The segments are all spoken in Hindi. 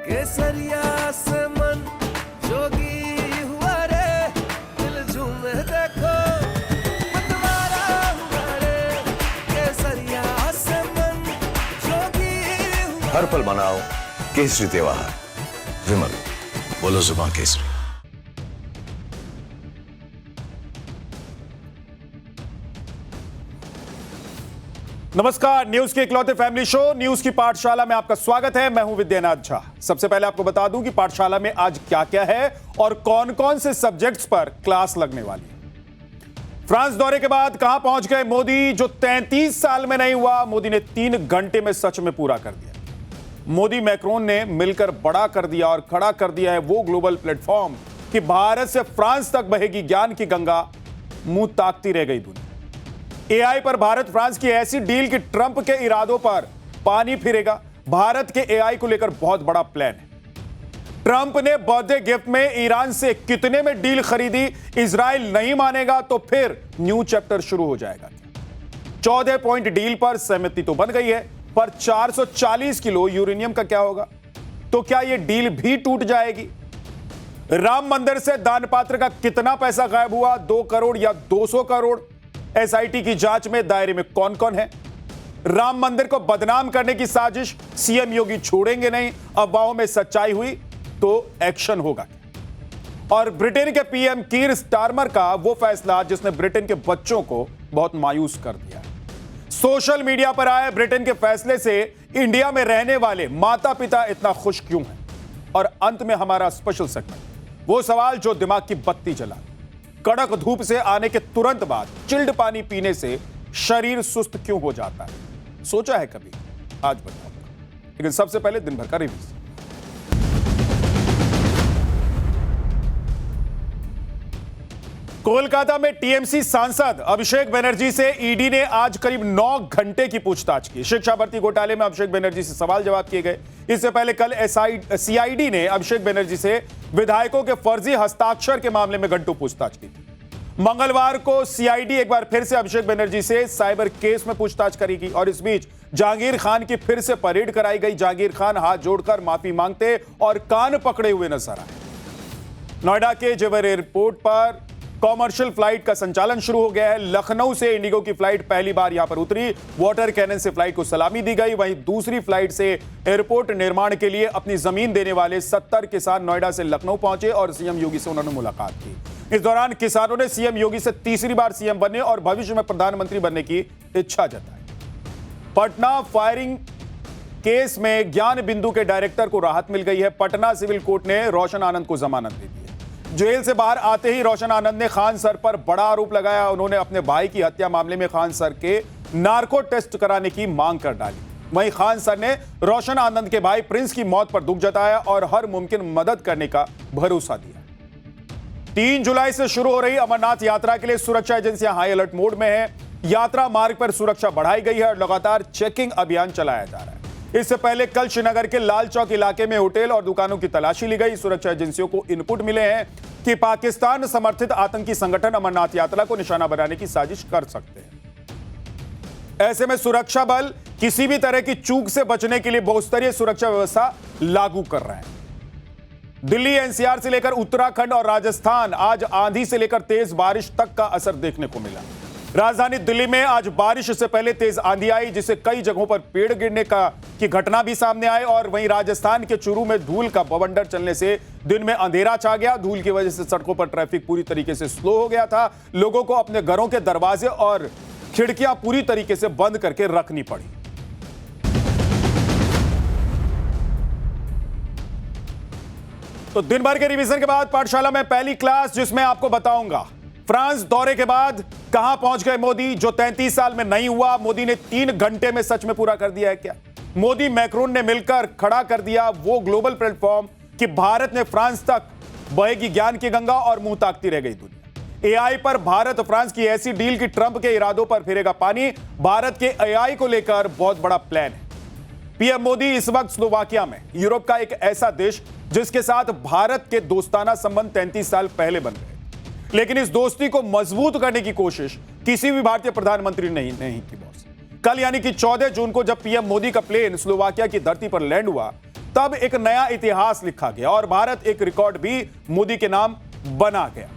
केसरिया से मन जोगी हुआ रे, दिल झूमे देखो मतवारा हुआ रे। केसरिया से मन जोगी हुआ। हर पल मनाओ केसरी त्योहार। विमल, बोलो जुबान केसरी। नमस्कार, न्यूज के इकलौते फैमिली शो न्यूज की पाठशाला में आपका स्वागत है। मैं हूं विद्यानाथ झा। सबसे पहले आपको बता दूं कि पाठशाला में आज क्या क्या है और कौन कौन से सब्जेक्ट्स पर क्लास लगने वाली है। फ्रांस दौरे के बाद कहां पहुंच गए मोदी, जो 33 साल में नहीं हुआ, मोदी ने 3 घंटे में सच में पूरा कर दिया। मोदी मैक्रोन ने मिलकर बड़ा कर दिया और खड़ा कर दिया है वो ग्लोबल प्लेटफॉर्म कि भारत से फ्रांस तक बहेगी ज्ञान की गंगा। मुंह ताकती रह गई दुनिया। एआई पर भारत फ्रांस की ऐसी डील कि ट्रंप के इरादों पर पानी फिरेगा। भारत के एआई को लेकर बहुत बड़ा प्लान है। ट्रंप ने बर्थडे गिफ्ट में ईरान से कितने में डील खरीदी, इजराइल नहीं मानेगा तो फिर न्यू चैप्टर शुरू हो जाएगा। 14 पॉइंट डील पर सहमति तो बन गई है, पर 440 किलो यूरेनियम का क्या होगा? तो क्या यह डील भी टूट जाएगी? राम मंदिर से दान पात्र का कितना पैसा गायब हुआ, 2 करोड़ या 200 करोड़? एसआईटी की जांच में दायरे में कौन कौन है? राम मंदिर को बदनाम करने की साजिश सीएम योगी छोड़ेंगे नहीं। अफवाहों में सच्चाई हुई तो एक्शन होगा। और ब्रिटेन के पीएम कीर स्टारमर का वो फैसला जिसने ब्रिटेन के बच्चों को बहुत मायूस कर दिया। सोशल मीडिया पर आए ब्रिटेन के फैसले से इंडिया में रहने वाले माता पिता इतना खुश क्यों हैं? और अंत में हमारा स्पेशल सेगमेंट, वो सवाल जो दिमाग की बत्ती जला। कड़क धूप से आने के तुरंत बाद चिल्ड पानी पीने से शरीर सुस्त क्यों हो जाता है? सोचा है कभी? आज बताऊंगा, लेकिन सबसे पहले दिन भर का रिव्यू। कोलकाता में टीएमसी सांसद अभिषेक बनर्जी से ईडी ने आज करीब 9 घंटे की पूछताछ की। शिक्षा भर्ती घोटाले में अभिषेक बनर्जी से सवाल जवाब किए गए। इससे पहले कल सीआईडी ने अभिषेक बनर्जी से विधायकों के फर्जी हस्ताक्षर के मामले में घंटों पूछताछ की थी। मंगलवार को सीआईडी एक बार फिर से अभिषेक बनर्जी से साइबर केस में पूछताछ करेगी। और इस बीच जहांगीर खान की फिर से परेड कराई गई। जहांगीर खान हाथ जोड़कर माफी मांगते और कान पकड़े हुए नजर आए। नोएडा के जेवर एयरपोर्ट पर कॉमर्शियल फ्लाइट का संचालन शुरू हो गया है। लखनऊ से इंडिगो की फ्लाइट पहली बार यहां पर उतरी। वाटर कैनन से फ्लाइट को सलामी दी गई। वहीं दूसरी फ्लाइट से एयरपोर्ट निर्माण के लिए अपनी जमीन देने वाले 70 किसान नोएडा से लखनऊ पहुंचे और सीएम योगी से उन्होंने मुलाकात की। इस दौरान किसानों ने सीएम योगी से तीसरी बार सीएम बनने और भविष्य में प्रधानमंत्री बनने की इच्छा जताई। पटना फायरिंग केस में ज्ञान बिंदु के डायरेक्टर को राहत मिल गई है। पटना सिविल कोर्ट ने रोशन आनंद को जमानत दे दी है। जेल से बाहर आते ही रोशन आनंद ने खान सर पर बड़ा आरोप लगाया। उन्होंने अपने भाई की हत्या मामले में खान सर के नार्को टेस्ट कराने की मांग कर डाली। वहीं खान सर ने रोशन आनंद के भाई प्रिंस की मौत पर दुख जताया और हर मुमकिन मदद करने का भरोसा दिया। 3 जुलाई से शुरू हो रही अमरनाथ यात्रा के लिए सुरक्षा एजेंसियां हाई अलर्ट मोड में है। यात्रा मार्ग पर सुरक्षा बढ़ाई गई है और लगातार चेकिंग अभियान चलाया जा रहा है। इससे पहले कल श्रीनगर के लाल चौक इलाके में होटल और दुकानों की तलाशी ली गई। सुरक्षा एजेंसियों को इनपुट मिले हैं कि पाकिस्तान समर्थित आतंकी संगठन अमरनाथ यात्रा को निशाना बनाने की साजिश कर सकते हैं। ऐसे में सुरक्षा बल किसी भी तरह की चूक से बचने के लिए बहुस्तरीय सुरक्षा व्यवस्था लागू कर रहे हैं। दिल्ली एनसीआर से लेकर उत्तराखंड और राजस्थान आज आंधी से लेकर तेज बारिश तक का असर देखने को मिला। राजधानी दिल्ली में आज बारिश से पहले तेज आंधी आई, जिससे कई जगहों पर पेड़ गिरने की घटना भी सामने आई। और वहीं राजस्थान के चूरू में धूल का बवंडर चलने से दिन में अंधेरा छा गया। धूल की वजह से सड़कों पर ट्रैफिक पूरी तरीके से स्लो हो गया था। लोगों को अपने घरों के दरवाजे और खिड़कियां पूरी तरीके से बंद करके रखनी पड़ी। तो दिन भर के रिवीजन के बाद पाठशाला में पहली क्लास, जिसमें आपको बताऊंगा फ्रांस दौरे के बाद कहां पहुंच गए मोदी, जो 33 साल में नहीं हुआ, मोदी ने 3 घंटे में सच में पूरा कर दिया है क्या? मोदी मैक्रोन ने मिलकर खड़ा कर दिया वो ग्लोबल प्लेटफॉर्म कि भारत ने फ्रांस तक बहेगी ज्ञान की गंगा और मुंह ताकती रह गई दुनिया। एआई पर भारत फ्रांस की ऐसी डील कि ट्रंप के इरादों पर फिरेगा पानी। भारत के एआई को लेकर बहुत बड़ा प्लान है। पीएम मोदी इस वक्त स्लोवाकिया में, यूरोप का एक ऐसा देश जिसके साथ भारत के दोस्ताना संबंध 33 साल पहले बन गए, लेकिन इस दोस्ती को मजबूत करने की कोशिश किसी भी भारतीय प्रधानमंत्री ने नहीं की बॉस। कल यानी कि 14 जून को जब पीएम मोदी का प्लेन स्लोवाकिया की धरती पर लैंड हुआ, तब एक नया इतिहास लिखा गया और भारत एक रिकॉर्ड भी मोदी के नाम बना गया।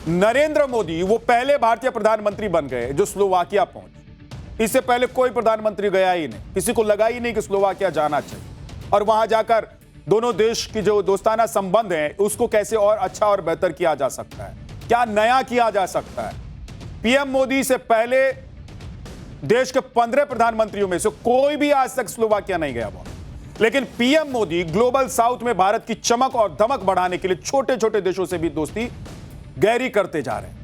नरेंद्र मोदी वो पहले भारतीय प्रधानमंत्री बन गए जो स्लोवाकिया पहुंचे। इससे पहले कोई प्रधानमंत्री गया ही नहीं, किसी को लगा ही नहीं कि स्लोवाकिया जाना चाहिए और वहां जाकर दोनों देश की जो दोस्ताना संबंध है उसको कैसे और अच्छा और बेहतर किया जा सकता है, क्या नया किया जा सकता है। पीएम मोदी से पहले देश के 15 प्रधानमंत्रियों में से कोई भी आज तक स्लोवाकिया नहीं गया बहुत, लेकिन पीएम मोदी ग्लोबल साउथ में भारत की चमक और धमक बढ़ाने के लिए छोटे छोटे देशों से भी दोस्ती गहरी करते जा रहे हैं।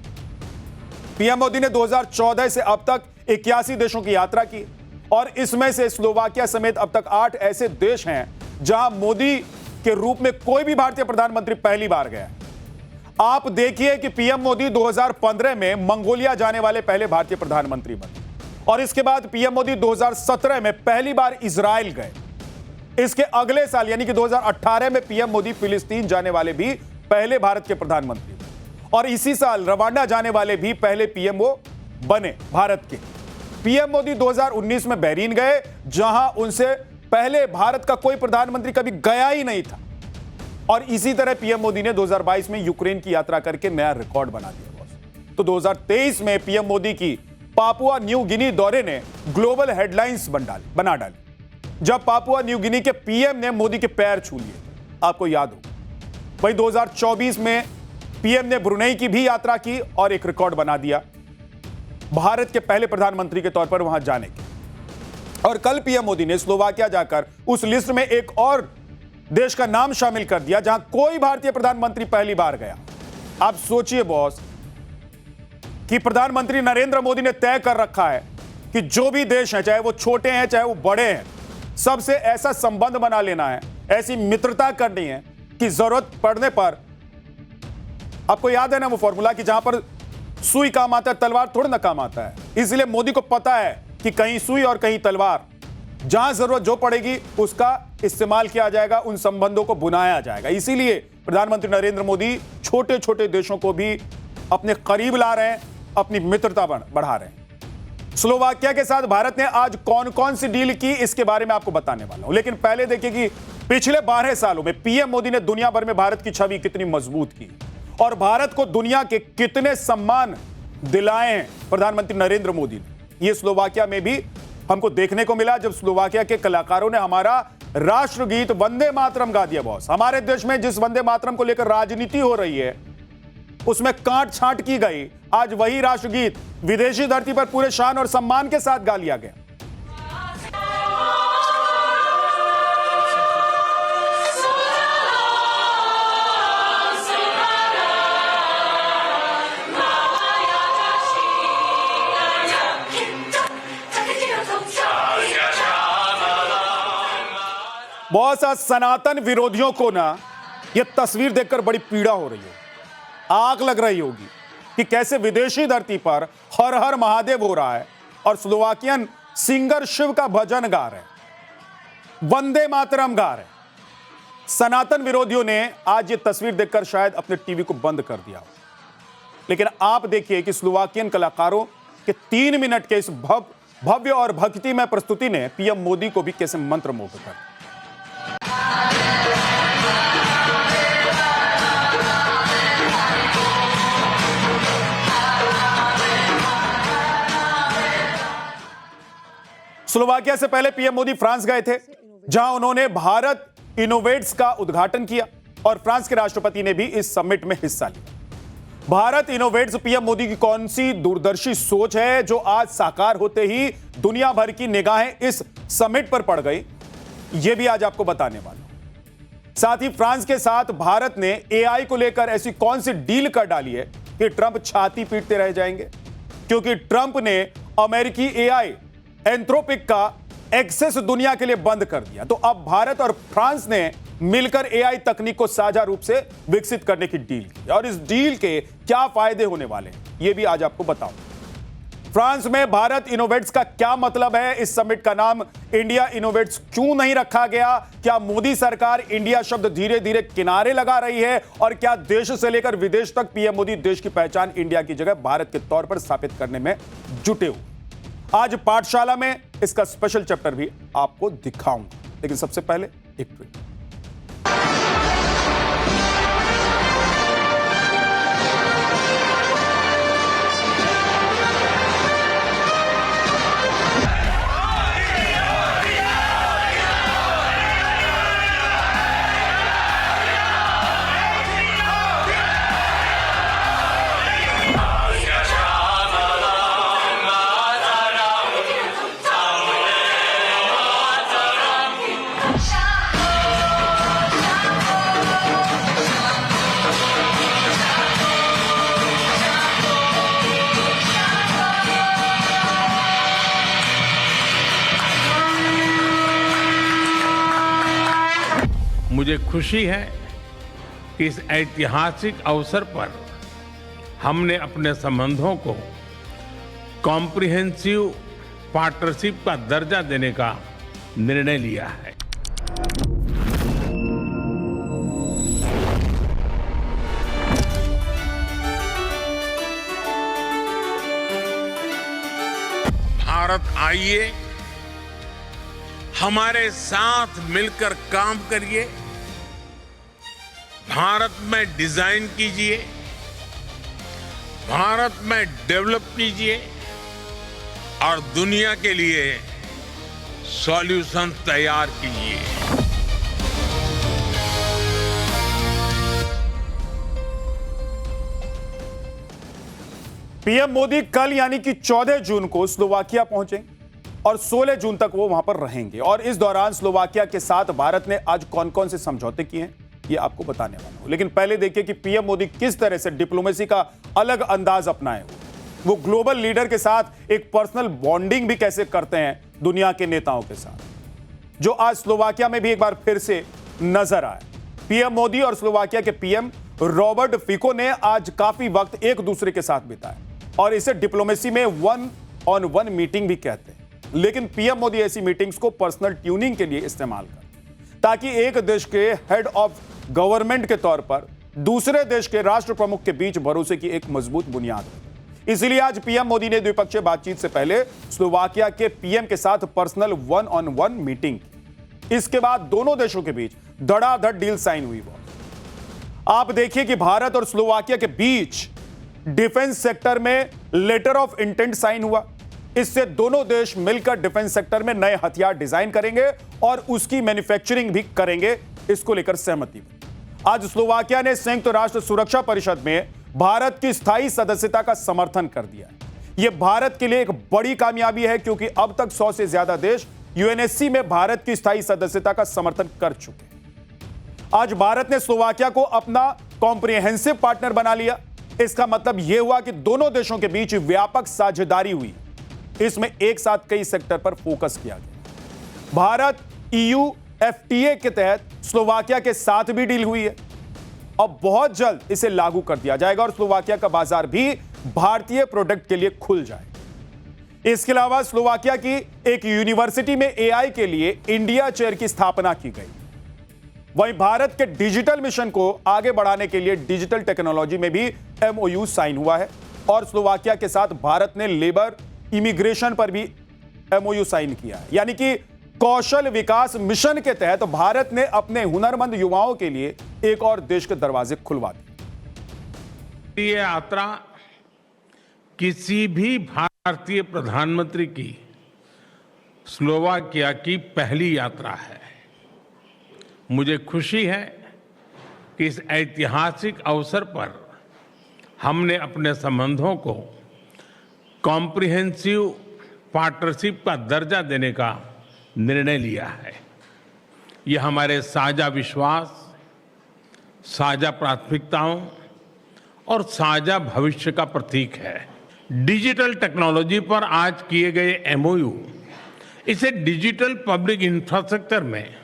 पीएम मोदी ने 2014 से अब तक 81 देशों की यात्रा की और इसमें से स्लोवाकिया समेत अब तक 8 ऐसे देश हैं जहां मोदी के रूप में कोई भी भारतीय प्रधानमंत्री पहली बार गया। आप देखिए कि पीएम मोदी 2015 में मंगोलिया जाने वाले पहले भारतीय प्रधानमंत्री बने और इसके बाद पीएम मोदी 2017 में पहली बार इजराइल गए। इसके अगले साल यानी कि 2018 में पीएम मोदी फिलिस्तीन जाने वाले भी पहले भारत के प्रधानमंत्री और इसी साल रवांडा जाने वाले भी पहले पीएम वो बने भारत के। पीएम मोदी 2019 में बहरीन गए जहां उनसे पहले भारत का कोई प्रधानमंत्री कभी गया ही नहीं था और इसी तरह पीएम मोदी ने 2022 में यूक्रेन की यात्रा करके नया रिकॉर्ड बना दिया बॉस। तो 2023 में पीएम मोदी की पापुआ न्यू गिनी दौरे ने ग्लोबल हेडलाइंस बना डाली जब पापुआ न्यू गिनी के पीएम ने मोदी के पैर छू लिए, आपको याद हो। वहीं 2024 में पीएम ने ब्रुनेई की भी यात्रा की और एक रिकॉर्ड बना दिया भारत के पहले प्रधानमंत्री के तौर पर वहां जाने की। और कल पीएम मोदी ने स्लोवाकिया जाकर उस लिस्ट में एक और देश का नाम शामिल कर दिया जहां कोई भारतीय प्रधानमंत्री पहली बार गया। आप सोचिए बॉस कि प्रधानमंत्री नरेंद्र मोदी ने तय कर रखा है कि जो भी देश हैं, चाहे वो छोटे हैं चाहे वो बड़े हैं, सबसे ऐसा संबंध बना लेना है, ऐसी मित्रता करनी है कि जरूरत पड़ने पर, आपको याद है ना वो फॉर्मूला कि जहां पर सुई काम आता है तलवार थोड़ा ना काम आता है। इसलिए मोदी को पता है कि कहीं सुई और कहीं तलवार, जहां जरूरत जो पड़ेगी उसका इस्तेमाल किया जाएगा, उन संबंधों को बुनाया जाएगा। इसीलिए प्रधानमंत्री नरेंद्र मोदी छोटे छोटे देशों को भी अपने करीब ला रहे हैं, अपनी मित्रता बढ़ा रहे हैं। स्लोवाकिया के साथ भारत ने आज कौन कौन सी डील की इसके बारे में आपको बताने वाला हूं, लेकिन पहले देखिए कि पिछले 12 सालों में पीएम मोदी ने दुनिया भर में भारत की छवि कितनी मजबूत की और भारत को दुनिया के कितने सम्मान दिलाए हैं प्रधानमंत्री नरेंद्र मोदी ने। ये स्लोवाकिया में भी हमको देखने को मिला जब स्लोवाकिया के कलाकारों ने हमारा राष्ट्रगीत वंदे मातरम गा दिया बॉस। हमारे देश में जिस वंदे मातरम को लेकर राजनीति हो रही है उसमें काट छांट की गई, आज वही राष्ट्रगीत विदेशी धरती पर पूरे शान और सम्मान के साथ गा लिया गया। बहुत सा सनातन विरोधियों को ना यह तस्वीर देखकर बड़ी पीड़ा हो रही है, आग लग रही होगी कि कैसे विदेशी धरती पर हर हर महादेव हो रहा है और स्लोवाकियन सिंगर शिव का भजन गा रहे हैं, वंदे मातरम गा रहे हैं। सनातन विरोधियों ने आज ये तस्वीर देखकर शायद अपने टीवी को बंद कर दिया, लेकिन आप देखिए कि स्लोवाकियन कलाकारों के 3 मिनट के इस भव्य और भक्तिमय प्रस्तुति ने पीएम मोदी को भी कैसे मंत्रमुग्ध कर दिया। स्लोवाकिया से पहले पीएम मोदी फ्रांस गए थे जहां उन्होंने भारत इनोवेट्स का उद्घाटन किया और फ्रांस के राष्ट्रपति ने भी इस समिट में हिस्सा लिया। भारत इनोवेट्स पीएम मोदी की कौन सी दूरदर्शी सोच है जो आज साकार होते ही दुनिया भर की निगाहें इस समिट पर पड़ गई, यह भी आज आपको बताने वाला हूं। साथ ही फ्रांस के साथ भारत ने एआई को लेकर ऐसी कौन सी डील कर डाली है कि ट्रंप छाती पीटते रह जाएंगे, क्योंकि ट्रंप ने अमेरिकी एआई एंथ्रोपिक का एक्सेस दुनिया के लिए बंद कर दिया। तो अब भारत और फ्रांस ने मिलकर एआई तकनीक को साझा रूप से विकसित करने की डील की और इस डील के क्या फायदे होने वाले हैं यह भी आज आपको बताऊं। फ्रांस में भारत इनोवेट्स का क्या मतलब है, इस समिट का नाम इंडिया इनोवेट्स क्यों नहीं रखा गया, क्या मोदी सरकार इंडिया शब्द धीरे धीरे किनारे लगा रही है और क्या देश से लेकर विदेश तक पीएम मोदी देश की पहचान इंडिया की जगह भारत के तौर पर स्थापित करने में जुटे हुए। आज पाठशाला में इसका स्पेशल चैप्टर भी आपको दिखाऊंगा, लेकिन सबसे पहले एक ट्वीट। मुझे खुशी है कि इस ऐतिहासिक अवसर पर हमने अपने संबंधों को कॉम्प्रिहेंसिव पार्टनरशिप का दर्जा देने का निर्णय लिया है। भारत आइए, हमारे साथ मिलकर काम करिए, भारत में डिजाइन कीजिए, भारत में डेवलप कीजिए और दुनिया के लिए सॉल्यूशन तैयार कीजिए। पीएम मोदी कल यानी कि 14 जून को स्लोवाकिया पहुंचे और 16 जून तक वो वहां पर रहेंगे और इस दौरान स्लोवाकिया के साथ भारत ने आज कौन कौन से समझौते किए हैं ये आपको बताने वाला हूं। लेकिन पहले देखिए कि पीएम मोदी किस तरह से डिप्लोमेसी का अलग अंदाज अपनाए हुए, वो ग्लोबल लीडर के साथ एक पर्सनल बॉन्डिंग भी कैसे करते हैं दुनिया के नेताओं के साथ, जो आज स्लोवाकिया में भी एक बार फिर से नजर आए। पीएम मोदी और स्लोवाकिया के पीएम रॉबर्ट फिको ने आज काफी वक्त एक दूसरे के साथ बिताया और इसे डिप्लोमेसी में 1-on-1 मीटिंग भी कहते हैं। लेकिन पीएम मोदी ऐसी मीटिंग्स को पर्सनल ट्यूनिंग के लिए इस्तेमाल करते ताकि एक देश के हेड ऑफ गवर्नमेंट के तौर पर दूसरे देश के राष्ट्र प्रमुख के बीच भरोसे की एक मजबूत बुनियाद हो। इसलिए आज पीएम मोदी ने द्विपक्षीय बातचीत से पहले स्लोवाकिया के पीएम के साथ पर्सनल 1-on-1 मीटिंग की। इसके बाद दोनों देशों के बीच धड़ाधड़ डील साइन हुई। आप देखिए कि भारत और स्लोवाकिया के बीच डिफेंस सेक्टर में लेटर ऑफ इंटेंट साइन हुआ। इससे दोनों देश मिलकर डिफेंस सेक्टर में नए हथियार डिजाइन करेंगे और उसकी मैन्युफैक्चरिंग भी करेंगे। इसको लेकर सहमति हुई। आज स्लोवाकिया ने संयुक्त राष्ट्र सुरक्षा परिषद में भारत की स्थायी सदस्यता का समर्थन कर दिया। यह भारत के लिए एक बड़ी कामयाबी है क्योंकि अब तक 100 से ज्यादा देश यूएनएससी में भारत की स्थायी सदस्यता का समर्थन कर चुके। आज भारत ने स्लोवाकिया को अपना कॉम्प्रिहेंसिव पार्टनर बना लिया। इसका मतलब यह हुआ कि दोनों देशों के बीच व्यापक साझेदारी हुई। इसमें एक साथ कई सेक्टर पर फोकस किया गया। भारत ईयू एफटीए के तहत स्लोवाकिया के साथ भी डील हुई है और बहुत जल्द इसे लागू कर दिया जाएगा और स्लोवाकिया का बाजार भी भारतीय प्रोडक्ट के लिए खुल जाएगा। इसके अलावा स्लोवाकिया की एक यूनिवर्सिटी में एआई के लिए इंडिया चेयर की स्थापना की गई। वहीं भारत के डिजिटल मिशन को आगे बढ़ाने के लिए डिजिटल टेक्नोलॉजी में भी एमओयू साइन हुआ है और स्लोवाकिया के साथ भारत ने लेबर इमिग्रेशन पर भी एमओयू साइन किया है। यानी कि कौशल विकास मिशन के तहत भारत ने अपने हुनरमंद युवाओं के लिए एक और देश के दरवाजे खुलवा दिए। ये यात्रा किसी भी भारतीय प्रधानमंत्री की स्लोवाकिया की पहली यात्रा है। मुझे खुशी है कि इस ऐतिहासिक अवसर पर हमने अपने संबंधों को कॉम्प्रिहेंसिव पार्टनरशिप का दर्जा देने का निर्णय लिया है। यह हमारे साझा विश्वास, साझा प्राथमिकताओं और साझा भविष्य का प्रतीक है। डिजिटल टेक्नोलॉजी पर आज किए गए एमओयू इसे डिजिटल पब्लिक इंफ्रास्ट्रक्चर में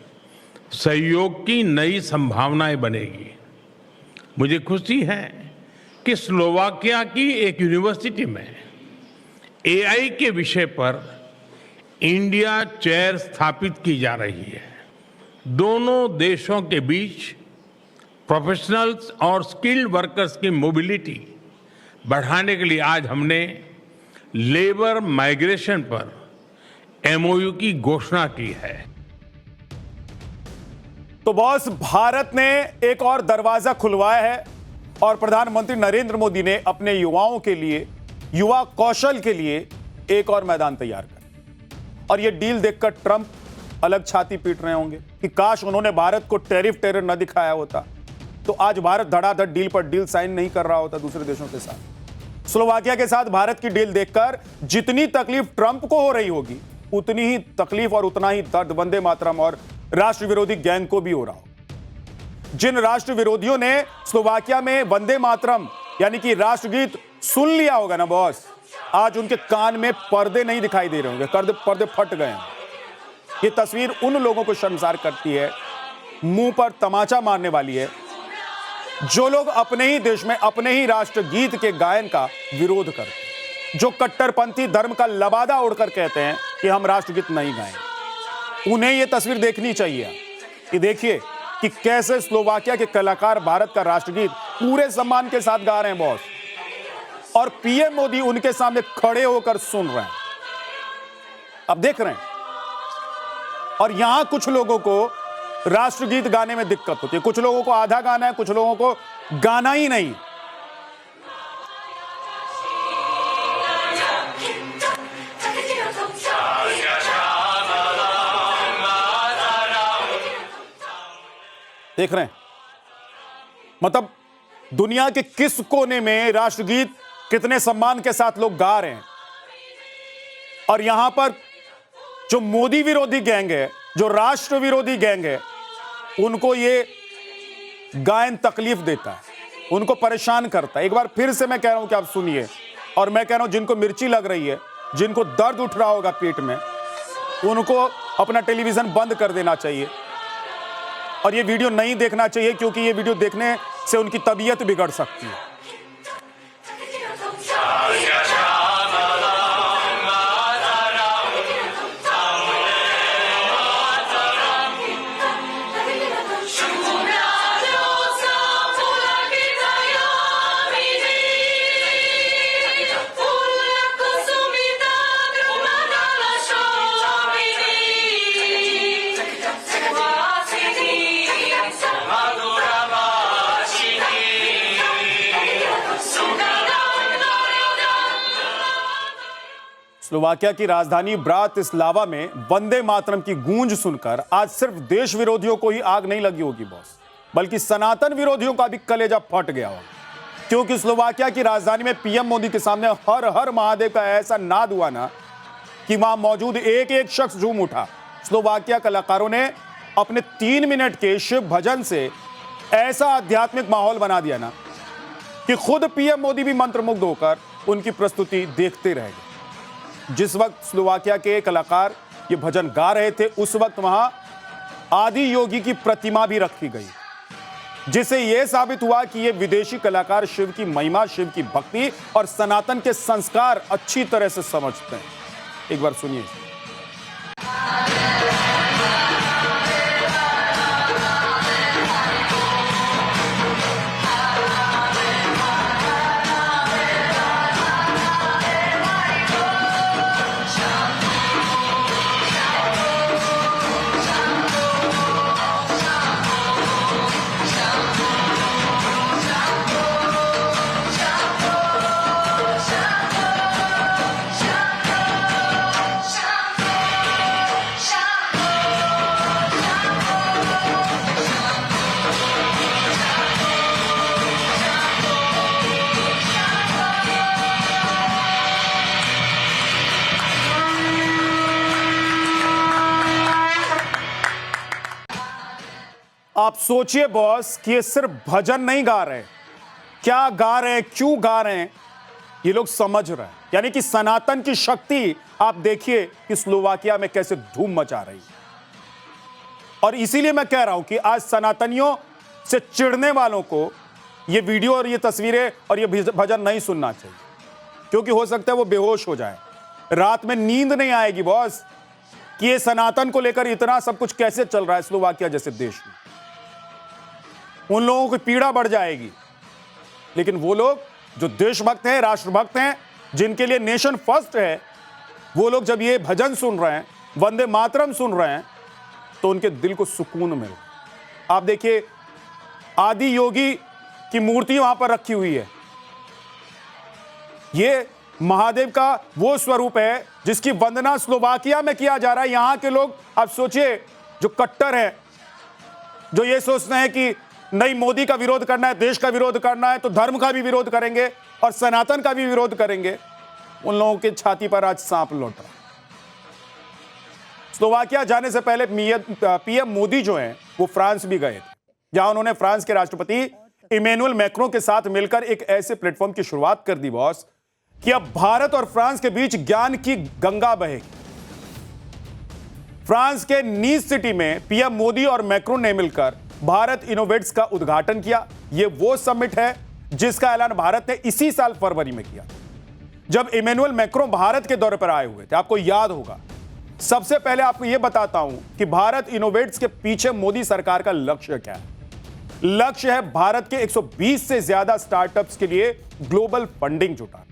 सहयोग की नई संभावनाएं बनेगी। मुझे खुशी है कि स्लोवाकिया की एक यूनिवर्सिटी में एआई के विषय पर इंडिया चेयर स्थापित की जा रही है। दोनों देशों के बीच प्रोफेशनल्स और स्किल्ड वर्कर्स की मोबिलिटी बढ़ाने के लिए आज हमने लेबर माइग्रेशन पर एमओयू की घोषणा की है। तो बॉस, भारत ने एक और दरवाजा खुलवाया है और प्रधानमंत्री नरेंद्र मोदी ने अपने युवाओं के लिए, युवा कौशल के लिए एक और मैदान तैयार कर। और यह डील देखकर ट्रंप अलग छाती पीट रहे होंगे कि काश उन्होंने भारत को टैरिफ टेरर न दिखाया होता तो आज भारत धड़ाधड़ डील पर डील साइन नहीं कर रहा होता दूसरे देशों के साथ। स्लोवाकिया के साथ भारत की डील देखकर जितनी तकलीफ ट्रंप को हो रही होगी उतनी ही तकलीफ और उतना ही दर्द वंदे मातरम और राष्ट्र विरोधी गैंग को भी हो रहा हो। जिन राष्ट्र विरोधियों ने स्लोवाकिया में वंदे मातरम यानी कि राष्ट्रगीत सुन लिया होगा ना बॉस, आज उनके कान में पर्दे नहीं दिखाई दे रहे होंगे, पर्दे फट गए हैं। ये तस्वीर उन लोगों को शर्मसार करती है मुंह पर तमाचा मारने वाली है जो लोग अपने ही देश में अपने ही राष्ट्रगीत के गायन का विरोध करते हैं, जो कट्टरपंथी धर्म का लबादा उड़कर कहते हैं कि हम राष्ट्रगीत नहीं गाएंगे। उन्हें यह तस्वीर देखनी चाहिए कि देखिए कि कैसे स्लोवाकिया के कलाकार भारत का राष्ट्रगीत पूरे सम्मान के साथ गा रहे हैं बॉस, और पीएम मोदी उनके सामने खड़े होकर सुन रहे हैं। अब देख रहे हैं, और यहां कुछ लोगों को राष्ट्रगीत गाने में दिक्कत होती है, कुछ लोगों को आधा गाना है, कुछ लोगों को गाना ही नहीं। देख रहे हैं, मतलब दुनिया के किस कोने में राष्ट्रगीत कितने सम्मान के साथ लोग गा रहे हैं, और यहां पर जो मोदी विरोधी गैंग है, जो राष्ट्र विरोधी गैंग है, उनको ये गायन तकलीफ देता है, उनको परेशान करता है। एक बार फिर से मैं कह रहा हूं कि आप सुनिए, और मैं कह रहा हूं जिनको मिर्ची लग रही है, जिनको दर्द उठ रहा होगा पेट में, उनको अपना टेलीविजन बंद कर देना चाहिए और ये वीडियो नहीं देखना चाहिए, क्योंकि ये वीडियो देखने से उनकी तबीयत बिगड़ सकती है। स्लोवाकिया की राजधानी ब्रातिस्लावा में वंदे मातरम की गूंज सुनकर आज सिर्फ देश विरोधियों को ही आग नहीं लगी होगी बॉस, बल्कि सनातन विरोधियों का भी कलेजा फट गया होगा, क्योंकि स्लोवाकिया की राजधानी में पीएम मोदी के सामने हर हर महादेव का ऐसा नाद हुआ ना कि वहां मौजूद एक एक शख्स झूम उठा। स्लोवाकिया कलाकारों ने अपने 3 मिनट के शिव भजन से ऐसा आध्यात्मिक माहौल बना दिया ना कि खुद पीएम मोदी भी मंत्रमुग्ध होकर उनकी प्रस्तुति देखते रह गए। जिस वक्त स्लोवाकिया के कलाकार ये भजन गा रहे थे, उस वक्त वहां आदि योगी की प्रतिमा भी रखी गई, जिससे यह साबित हुआ कि ये विदेशी कलाकार शिव की महिमा, शिव की भक्ति और सनातन के संस्कार अच्छी तरह से समझते हैं। एक बार सुनिए। आप सोचिए बॉस कि ये सिर्फ भजन नहीं गा रहे, क्या गा रहे हैं, क्यों गा रहे हैं, ये लोग समझ रहे हैं। यानी कि सनातन की शक्ति आप देखिए कि स्लोवाकिया में कैसे धूम मचा रही है। और इसीलिए मैं कह रहा हूं कि आज सनातनियों से चिढ़ने वालों को ये वीडियो और ये तस्वीरें और ये भजन नहीं सुनना चाहिए, क्योंकि हो सकता है वो बेहोश हो जाए, रात में नींद नहीं आएगी बॉस कि ये सनातन को लेकर इतना सब कुछ कैसे चल रहा है स्लोवाकिया जैसे देश में। उन लोगों की पीड़ा बढ़ जाएगी। लेकिन वो लोग जो देशभक्त हैं, राष्ट्रभक्त हैं, जिनके लिए नेशन फर्स्ट है, वो लोग जब ये भजन सुन रहे हैं, वंदे मातरम सुन रहे हैं, तो उनके दिल को सुकून मिल रहा है। आप देखिए, आदि योगी की मूर्ति वहां पर रखी हुई है। ये महादेव का वो स्वरूप है जिसकी वंदना स्लोवाकिया में किया जा रहा है। यहां के लोग, आप सोचिए, जो कट्टर है, जो ये सोचते हैं कि नहीं मोदी का विरोध करना है, देश का विरोध करना है, तो धर्म का भी विरोध करेंगे और सनातन का भी विरोध करेंगे, उन लोगों के छाती पर आज सांप लौट रहा है। स्लोवाकिया जाने से पहले पीएम मोदी जो हैं वो फ्रांस भी गए थे, जहां उन्होंने फ्रांस के राष्ट्रपति इमैनुअल मैक्रों के साथ मिलकर एक ऐसे प्लेटफॉर्म की शुरुआत कर दी बॉस कि अब भारत और फ्रांस के बीच ज्ञान की गंगा बहेगी। फ्रांस के नीस सिटी में पीएम मोदी और मैक्रोन ने मिलकर भारत इनोवेट्स का उद्घाटन किया। यह वो समिट है जिसका ऐलान भारत ने इसी साल फरवरी में किया, जब इमैनुअल मैक्रोन भारत के दौरे पर आए हुए थे। आपको याद होगा। सबसे पहले आपको यह बताता हूं कि भारत इनोवेट्स के पीछे मोदी सरकार का लक्ष्य क्या है। लक्ष्य है भारत के 120 से ज्यादा स्टार्टअप्स के लिए ग्लोबल फंडिंग जुटाना।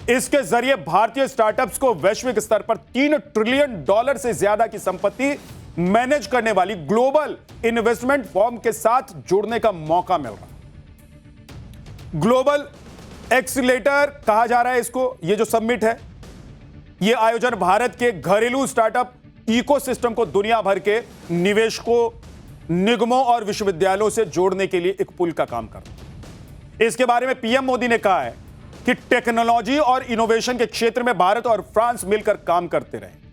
इसके जरिए भारतीय स्टार्टअप्स को वैश्विक स्तर पर $3 ट्रिलियन से ज्यादा की संपत्ति मैनेज करने वाली ग्लोबल इन्वेस्टमेंट फर्म के साथ जुड़ने का मौका मिल रहा है। ग्लोबल एक्सीलेटर कहा जा रहा है इसको। यह जो समिट है, यह आयोजन भारत के घरेलू स्टार्टअप इकोसिस्टम को दुनिया भर के निवेशकों, निगमों और विश्वविद्यालयों से जोड़ने के लिए एक पुल का काम करता है। इसके बारे में पीएम मोदी ने कहा है कि टेक्नोलॉजी और इनोवेशन के क्षेत्र में भारत और फ्रांस मिलकर काम करते रहे।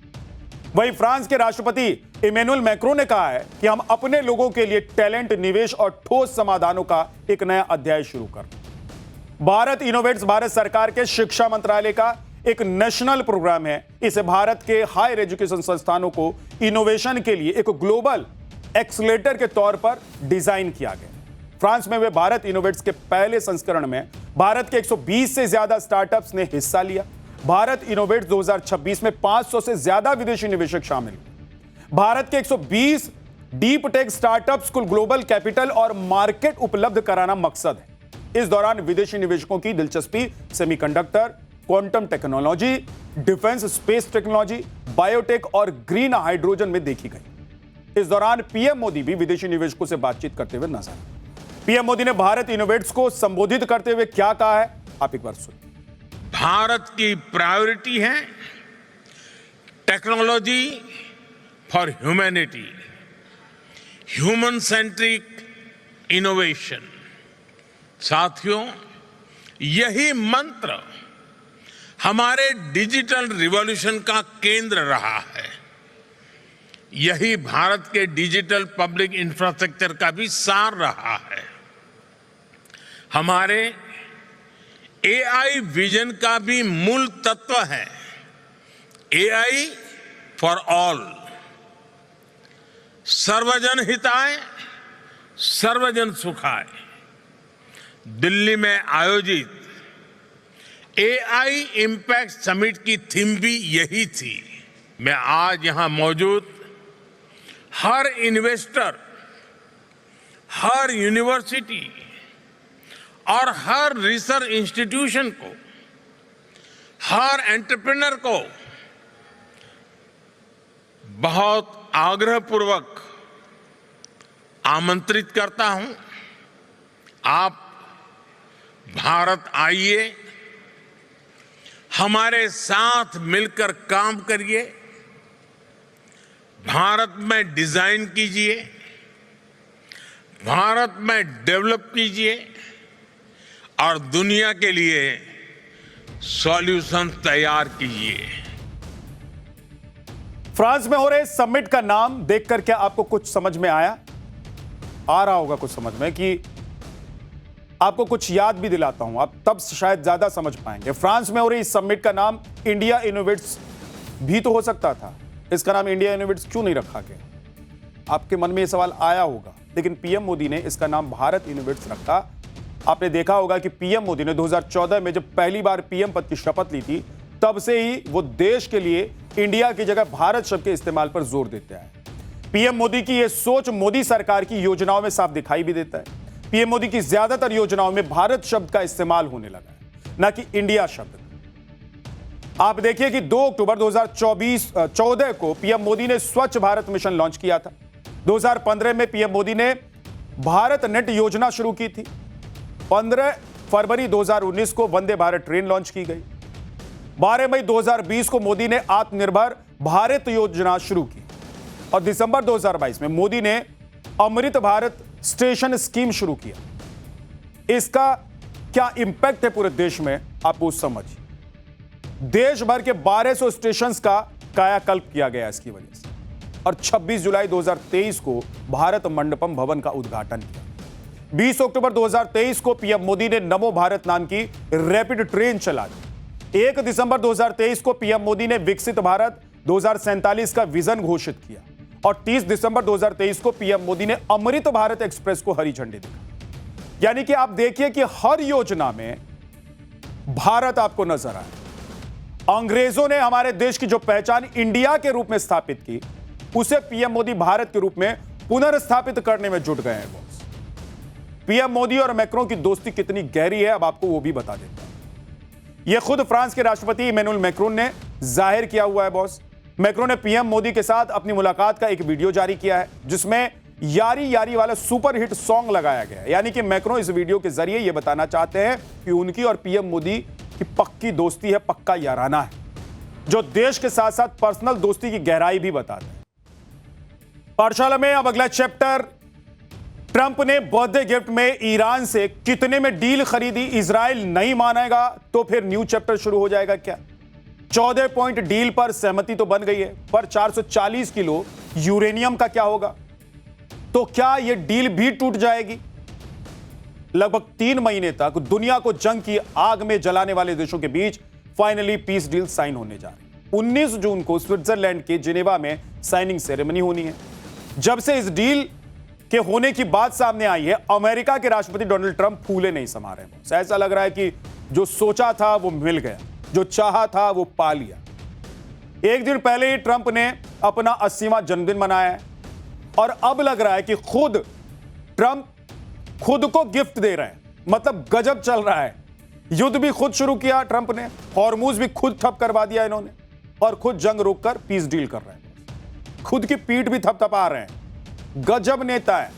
वहीं फ्रांस के राष्ट्रपति इमैनुअल मैक्रोन ने कहा है कि हम अपने लोगों के लिए टैलेंट, निवेश और ठोस समाधानों का एक नया अध्याय शुरू कर रहे हैं। भारत इनोवेट्स भारत सरकार के शिक्षा मंत्रालय का एक नेशनल प्रोग्राम है। इसे भारत के हायर एजुकेशन संस्थानों को इनोवेशन के लिए एक ग्लोबल एक्सीलेटर के तौर पर डिजाइन किया गया। फ्रांस में वे भारत इनोवेट्स के पहले संस्करण में भारत के 120 से ज्यादा स्टार्टअप्स ने हिस्सा लिया। भारत इनोवेट्स 2026 में 500 से ज्यादा विदेशी निवेशक शामिल हुए। भारत के 120 डीप टेक स्टार्टअप्स को ग्लोबल कैपिटल और मार्केट उपलब्ध कराना मकसद है। इस दौरान विदेशी निवेशकों की दिलचस्पी semiconductor, quantum technology, defence space technology, biotech और ग्रीन हाइड्रोजन में देखी गई। इस दौरान पीएम मोदी भी विदेशी निवेशकों से बातचीत करते हुए नजर आए। पीएम मोदी ने भारत इनोवेट्स को संबोधित करते हुए क्या कहा है, आप एक बार सुनिए। भारत की प्रायोरिटी है technology for humanity, human centric innovation. साथियों, यही मंत्र हमारे डिजिटल रिवॉल्यूशन का केंद्र रहा है। यही भारत के डिजिटल पब्लिक इंफ्रास्ट्रक्चर का भी सार रहा है। हमारे एआई विजन का भी मूल तत्व है एआई फॉर ऑल, सर्वजन हिताय सर्वजन सुखाय। दिल्ली में आयोजित एआई इम्पैक्ट समिट की थीम भी यही थी। मैं आज यहां मौजूद हर इन्वेस्टर, हर यूनिवर्सिटी और हर रिसर्च इंस्टीट्यूशन को, हर एंटरप्रेन्योर को बहुत आग्रहपूर्वक आमंत्रित करता हूं। आप भारत आइए, हमारे साथ मिलकर काम करिए, भारत में डिजाइन कीजिए, भारत में डेवलप कीजिए और दुनिया के लिए सॉल्यूशन तैयार कीजिए। फ्रांस में हो रहे समिट का नाम देखकर क्या आपको कुछ समझ में आया? आ रहा होगा कुछ समझ में, कि आपको कुछ याद भी दिलाता हूं, आप तब शायद ज्यादा समझ पाएंगे। फ्रांस में हो रही इस समिट का नाम इंडिया इनोवेट्स भी तो हो सकता था। इसका नाम इंडिया इनोवेट्स क्यों नहीं रखा गया? आपके मन में यह सवाल आया होगा, लेकिन पीएम मोदी ने इसका नाम भारत इनोवेट्स रखा। आपने देखा होगा कि पीएम मोदी ने 2014 में जब पहली बार पीएम पद की शपथ ली थी, तब से ही वो देश के लिए इंडिया की जगह भारत शब्द के इस्तेमाल पर जोर देते हैं। पीएम मोदी की यह सोच मोदी सरकार की योजनाओं में साफ दिखाई भी देता है। पीएम मोदी की ज्यादातर योजनाओं में भारत शब्द का इस्तेमाल होने लगा है, न कि इंडिया शब्द। आप देखिए कि 2 अक्टूबर 2014 को पीएम मोदी ने स्वच्छ भारत मिशन लॉन्च किया था। 2015 में पीएम मोदी ने भारत नेट योजना शुरू की थी। 15 फरवरी 2019 को वंदे भारत ट्रेन लॉन्च की गई। 12 मई 2020 को मोदी ने आत्मनिर्भर भारत योजना शुरू की और दिसंबर 2022 में मोदी ने अमृत भारत स्टेशन स्कीम शुरू किया। इसका क्या इंपैक्ट है पूरे देश में, आप वो समझिए। देश भर के 1200 स्टेशंस का कायाकल्प किया गया इसकी वजह से, और 26 जुलाई 2023 को भारत मंडपम भवन का उद्घाटन किया। 20 अक्टूबर 2023 को पीएम मोदी ने नमो भारत नाम की रैपिड ट्रेन चला दी। 1 दिसंबर 2023 को पीएम मोदी ने विकसित भारत 2047 का विजन घोषित किया और 30 दिसंबर 2023 को पीएम मोदी ने अमृत भारत एक्सप्रेस को हरी झंडी दिखाई। यानी कि आप देखिए कि हर योजना में भारत आपको नजर आए। अंग्रेजों ने हमारे देश की जो पहचान इंडिया के रूप में स्थापित की, उसे पीएम मोदी भारत के रूप में पुनर्स्थापित करने में जुट गए हैं बॉस। पीएम मोदी और मैक्रों की दोस्ती कितनी गहरी है, अब आपको वो भी बता देता हूं। यह खुद फ्रांस के राष्ट्रपति इमैनुअल मैक्रोन ने जाहिर किया हुआ है बॉस। मैक्रोन ने पीएम मोदी के साथ अपनी मुलाकात का एक वीडियो जारी किया है, जिसमें यारी यारी वाला सुपर हिट सॉन्ग लगाया गया है। यानी कि मैक्रोन इस वीडियो के जरिए यह बताना चाहते हैं कि उनकी और पीएम मोदी की पक्की दोस्ती है, पक्का याराना है, जो देश के साथ साथ पर्सनल दोस्ती की गहराई भी बताता है। पाठशाला में अब अगला चैप्टर, ट्रंप ने बर्थडे गिफ्ट में ईरान से कितने में डील खरीदी, इजराइल नहीं मानेगा तो फिर न्यू चैप्टर शुरू हो जाएगा क्या? 14 पॉइंट डील पर सहमति तो बन गई है, पर 440 किलो यूरेनियम का क्या होगा? तो क्या यह डील भी टूट जाएगी? लगभग 3 महीने तक दुनिया को जंग की आग में जलाने वाले देशों के बीच फाइनली पीस डील साइन होने जा रही है। 19 जून को स्विट्जरलैंड के जिनेवा में साइनिंग सेरेमनी होनी है। जब से इस डील के होने की बात सामने आई है, अमेरिका के राष्ट्रपति डोनाल्ड ट्रंप फूले नहीं समा रहे। ऐसा लग रहा है कि जो सोचा था वो मिल गया, जो चाहा था वो पा लिया। एक दिन पहले ही ट्रंप ने अपना 80वां जन्मदिन मनाया है और अब लग रहा है कि खुद ट्रंप खुद को गिफ्ट दे रहे हैं। मतलब गजब चल रहा है। युद्ध भी खुद शुरू किया ट्रंप ने, हॉर्मुज भी खुद ठप करवा दिया इन्होंने, और खुद जंग रोककर पीस डील कर रहे हैं। खुद की पीठ भी थपथपा रहे हैं। गजब नेता है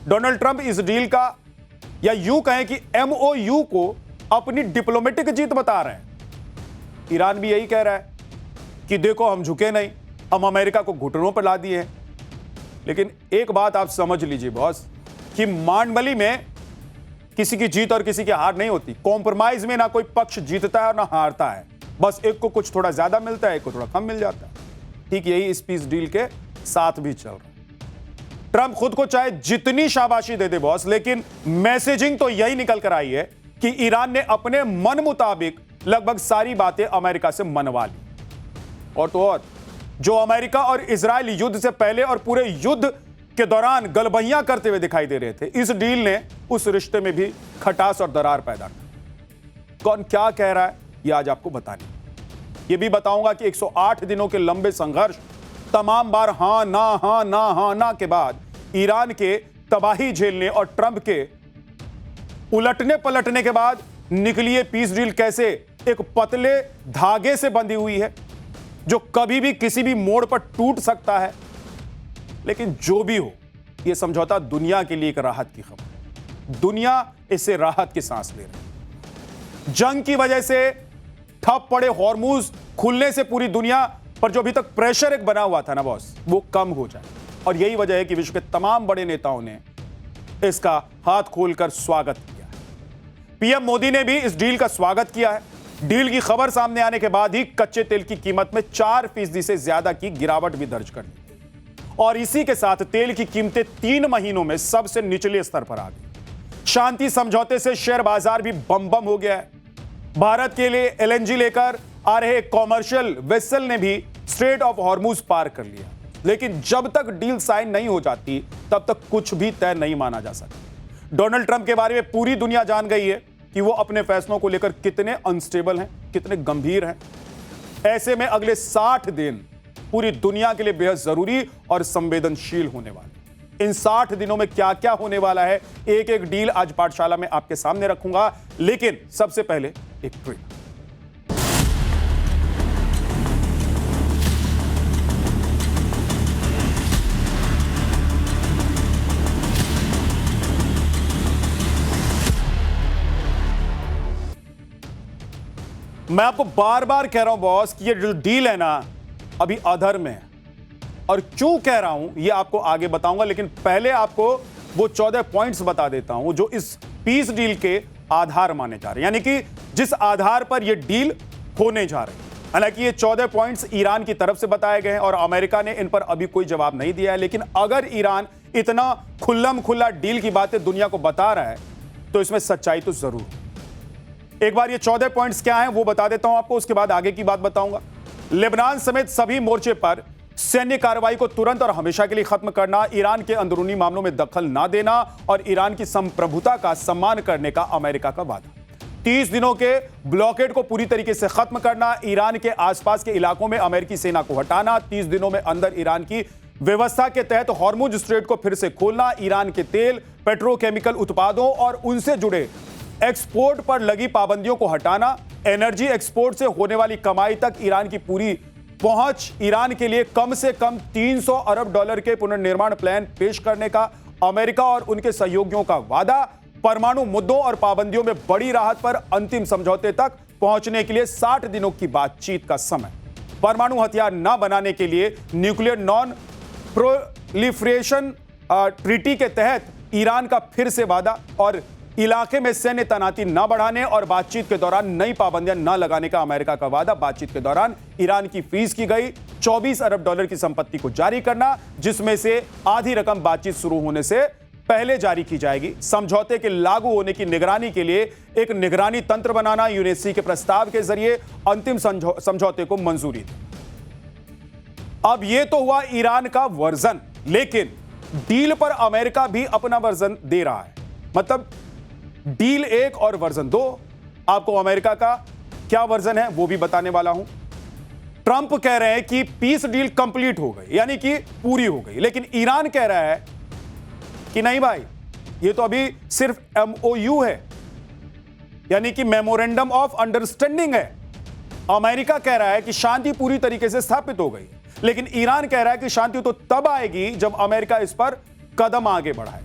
डोनाल्ड ट्रंप। इस डील का, या यूं कहें कि MOU को अपनी डिप्लोमेटिक जीत बता रहे हैं। ईरान भी यही कह रहा है कि देखो हम झुके नहीं, हम अमेरिका को घुटनों पर ला दिए हैं। लेकिन एक बात आप समझ लीजिए बॉस, कि मांडमली में किसी की जीत और किसी की हार नहीं होती। कॉम्प्रोमाइज में ना कोई पक्ष जीतता है और ना हारता है, बस एक को कुछ थोड़ा ज्यादा मिलता है, एक को थोड़ा कम मिल जाता है। ठीक यही इस पीस डील के साथ भी चल रहा है। ट्रंप खुद को चाहे जितनी शाबाशी दे दे बॉस, लेकिन मैसेजिंग तो यही निकल कर आई है कि ईरान ने अपने मन मुताबिक लगभग सारी बातें अमेरिका से मनवा ली। और तो और, जो अमेरिका और इजराइल युद्ध से पहले और पूरे युद्ध के दौरान गलबहियां करते हुए दिखाई दे रहे थे, इस डील ने उस रिश्ते में भी खटास और दरार पैदा की। कौन क्या कह रहा है यह आज आपको बताने, यह भी बताऊंगा कि 108 दिनों के लंबे संघर्ष, तमाम बार हां ना हां ना हां ना के बाद ईरान के तबाही झेलने और ट्रंप के उलटने पलटने के बाद निकली ये पीस डील कैसे एक पतले धागे से बंधी हुई है, जो कभी भी किसी भी मोड़ पर टूट सकता है। लेकिन जो भी हो, यह समझौता दुनिया के लिए एक राहत की खबर। दुनिया इससे राहत की सांस ले रही है। जंग की वजह से ठप पड़े हॉर्मुज खुलने से पूरी दुनिया पर जो अभी तक प्रेशर एक बना हुआ था ना बॉस, वो कम हो जाए। और यही वजह है कि विश्व के तमाम बड़े नेताओं ने इसका हाथ खोलकर स्वागत किया है। पीएम मोदी ने भी इस डील का स्वागत किया है। डील की खबर सामने आने के बाद ही कच्चे तेल की कीमत में 4% से ज्यादा की गिरावट भी दर्ज कर ली और इसी के साथ तेल की कीमतें 3 महीनों में सबसे निचले स्तर पर आ गई। शांति समझौते से शेयर बाजार भी बम बम हो गया है। भारत के लिए LNG लेकर आ रहे कॉमर्शियल वेसल ने भी स्ट्रेट ऑफ हॉर्मुज पार कर लिया। लेकिन जब तक डील साइन नहीं हो जाती, तब तक कुछ भी तय नहीं माना जा सकता। डोनाल्ड ट्रंप के बारे में पूरी दुनिया जान गई है कि वो अपने फैसलों को लेकर कितने अनस्टेबल हैं, कितने गंभीर हैं। ऐसे में अगले 60 दिन पूरी दुनिया के लिए बेहद जरूरी और संवेदनशील होने वाले। इन 60 दिनों में क्या क्या होने वाला है, एक एक डील आज पाठशाला में आपके सामने रखूंगा। लेकिन सबसे पहले एक ट्रेलर। मैं आपको बार बार कह रहा हूं बॉस कि ये जो डील है ना, अभी अधर में है। और क्यों कह रहा हूं ये आपको आगे बताऊंगा, लेकिन पहले आपको वो 14 पॉइंट्स बता देता हूं जो इस पीस डील के आधार माने जा रहे हैं, यानी कि जिस आधार पर ये डील होने जा रही है। हालांकि ये 14 पॉइंट्स ईरान की तरफ से बताए गए हैं और अमेरिका ने इन पर अभी कोई जवाब नहीं दिया है। लेकिन अगर ईरान इतना खुल्लम खुल्ला डील की बातें दुनिया को बता रहा है, तो इसमें सच्चाई तो जरूर। एक बार ये 14 पॉइंट्स क्या हैं वो बता देता हूं आपको, उसके बाद आगे की बात बताऊंगा। लेबनान समेत सभी मोर्चे पर सैन्य कार्रवाई को तुरंत और हमेशा के लिए खत्म करना, ईरान के अंदरूनी मामलों में दखल ना देना और ईरान की संप्रभुता का सम्मान करने का अमेरिका का वादा। 30 दिनों के ब्लॉकेड को पूरी तरीके से खत्म करना, ईरान के आसपास के इलाकों में अमेरिकी सेना को हटाना, 30 दिनों में अंदर ईरान की व्यवस्था के तहत हॉर्मुज स्ट्रेट को फिर से खोलना, ईरान के तेल, पेट्रोकेमिकल उत्पादों और उनसे जुड़े एक्सपोर्ट पर लगी पाबंदियों को हटाना, एनर्जी एक्सपोर्ट से होने वाली कमाई तक ईरान की पूरी पहुंच, ईरान के लिए कम से कम $300 अरब के पुनर्निर्माण प्लान पेश करने का अमेरिका और उनके सहयोगियों का वादा, परमाणु मुद्दों और पाबंदियों में बड़ी राहत पर अंतिम समझौते तक पहुंचने के लिए 60 दिनों की बातचीत का समय, परमाणु हथियार न बनाने के लिए न्यूक्लियर नॉन प्रोलिफरेशन ट्रीटी के तहत ईरान का फिर से वादा और इलाके में सैन्य तैनाती न बढ़ाने और बातचीत के दौरान नई पाबंदियां न लगाने का अमेरिका का वादा। बातचीत के दौरान ईरान की फ्रीज की गई $24 अरब की संपत्ति को जारी करना, जिसमें से आधी रकम बातचीत शुरू होने से पहले जारी की जाएगी। समझौते के लागू होने की निगरानी के लिए एक निगरानी तंत्र बनाना, यूएनएससी के प्रस्ताव के जरिए अंतिम समझौते को मंजूरी दी। अब यह तो हुआ ईरान का वर्जन, लेकिन डील पर अमेरिका भी अपना वर्जन दे रहा है। मतलब डील 1 और वर्जन 2। आपको अमेरिका का क्या वर्जन है वो भी बताने वाला हूं। ट्रंप कह रहे हैं कि पीस डील कंप्लीट हो गई, यानी कि पूरी हो गई, लेकिन ईरान कह रहा है कि नहीं भाई, ये तो अभी सिर्फ MOU है, यानी कि मेमोरेंडम ऑफ अंडरस्टैंडिंग है। अमेरिका कह रहा है कि शांति पूरी तरीके से स्थापित हो गई, लेकिन ईरान कह रहा है कि शांति तो तब आएगी जब अमेरिका इस पर कदम आगे बढ़ाए।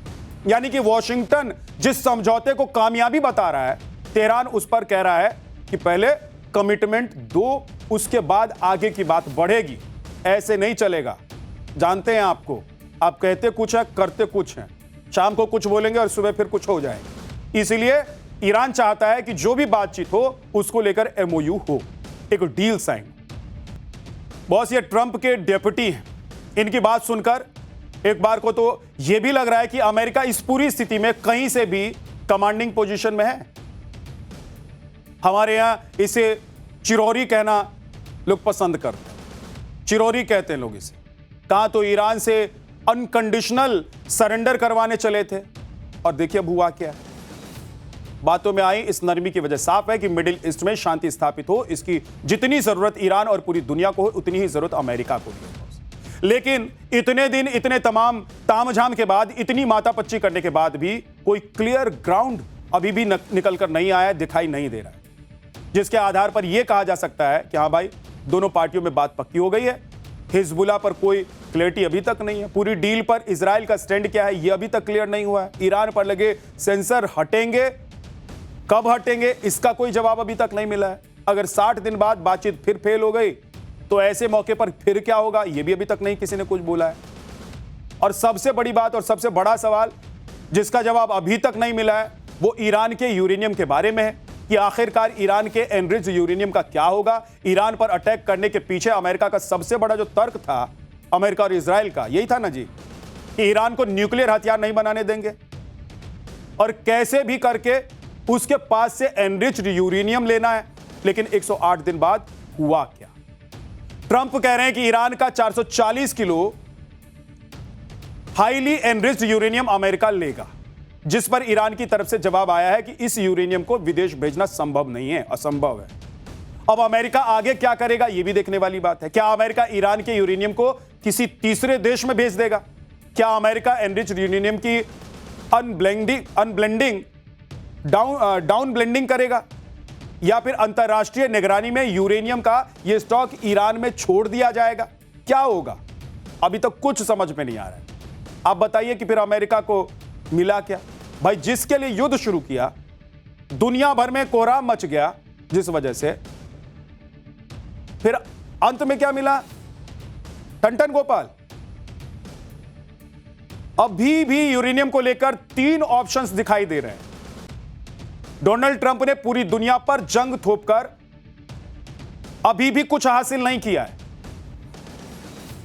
यानी कि वॉशिंगटन जिस समझौते को कामयाबी बता रहा है, तेहरान उस पर कह रहा है कि पहले कमिटमेंट दो, उसके बाद आगे की बात बढ़ेगी। ऐसे नहीं चलेगा, जानते हैं आपको, आप कहते कुछ है करते कुछ हैं, शाम को कुछ बोलेंगे और सुबह फिर कुछ हो जाएगा। इसलिए ईरान चाहता है कि जो भी बातचीत हो उसको लेकर MOU हो, एक डील साइन। बॉस, ये ट्रंप के डेप्यूटी हैं, इनकी बात सुनकर एक बार को तो यह भी लग रहा है कि अमेरिका इस पूरी स्थिति में कहीं से भी कमांडिंग पोजीशन में है। हमारे यहां इसे चिरौरी कहना लोग पसंद करते हैं, चिरौरी कहते हैं लोग इसे। कहां तो ईरान से अनकंडीशनल सरेंडर करवाने चले थे और देखिए अब हुआ क्या। बातों में आई इस नरमी की वजह साफ है कि मिडिल ईस्ट में शांति स्थापित हो, इसकी जितनी जरूरत ईरान और पूरी दुनिया को हो, उतनी ही जरूरत अमेरिका को भी है। लेकिन इतने दिन, इतने तमाम तामझाम के बाद, इतनी मातापच्ची करने के बाद भी कोई क्लियर ग्राउंड अभी भी निकल कर नहीं आया, दिखाई नहीं दे रहा है, जिसके आधार पर यह कहा जा सकता है कि हाँ भाई, दोनों पार्टियों में बात पक्की हो गई है। हिजबुल्लाह पर कोई क्लियरिटी अभी तक नहीं है। पूरी डील पर इजराइल का स्टैंड क्या है यह अभी तक क्लियर नहीं हुआ है। ईरान पर लगे सेंसर हटेंगे, कब हटेंगे इसका कोई जवाब अभी तक नहीं मिला है। अगर 60 दिन बाद बातचीत फिर फेल हो गई तो ऐसे मौके पर फिर क्या होगा, यह भी अभी तक नहीं किसी ने कुछ बोला है। और सबसे बड़ी बात और सबसे बड़ा सवाल जिसका जवाब अभी तक नहीं मिला है, वो ईरान के यूरेनियम के बारे में है कि आखिरकार ईरान के एनरिच्ड यूरेनियम का क्या होगा। ईरान पर अटैक करने के पीछे अमेरिका का सबसे बड़ा जो तर्क था, अमेरिका और इजराइल का, यही था ना जी, कि ईरान को न्यूक्लियर हथियार नहीं बनाने देंगे और कैसे भी करके उसके पास से एनरिच्ड यूरेनियम लेना है। लेकिन 108 दिन बाद हुआ क्या? ट्रंप कह रहे हैं कि ईरान का 440 kilo highly enriched uranium America लेगा, जिस पर ईरान की तरफ से जवाब आया है कि इस यूरेनियम को विदेश भेजना संभव नहीं है, असंभव है। अब अमेरिका आगे क्या करेगा यह भी देखने वाली बात है। क्या अमेरिका ईरान के यूरेनियम को किसी तीसरे देश में भेज देगा? क्या अमेरिका एनरिच्ड यूरेनियम की डाउन ब्लेंडिंग करेगा, या फिर अंतरराष्ट्रीय निगरानी में यूरेनियम का यह स्टॉक ईरान में छोड़ दिया जाएगा? क्या होगा अभी तक कुछ समझ में नहीं आ रहा है। आप बताइए कि फिर अमेरिका को मिला क्या? भाई, जिसके लिए युद्ध शुरू किया, दुनिया भर में कोहराम मच गया, जिस वजह से फिर अंत में क्या मिला? टन गोपाल। अभी भी यूरेनियम को लेकर 3 ऑप्शंस दिखाई दे रहे हैं। डोनाल्ड ट्रंप ने पूरी दुनिया पर जंग थोपकर अभी भी कुछ हासिल नहीं किया है।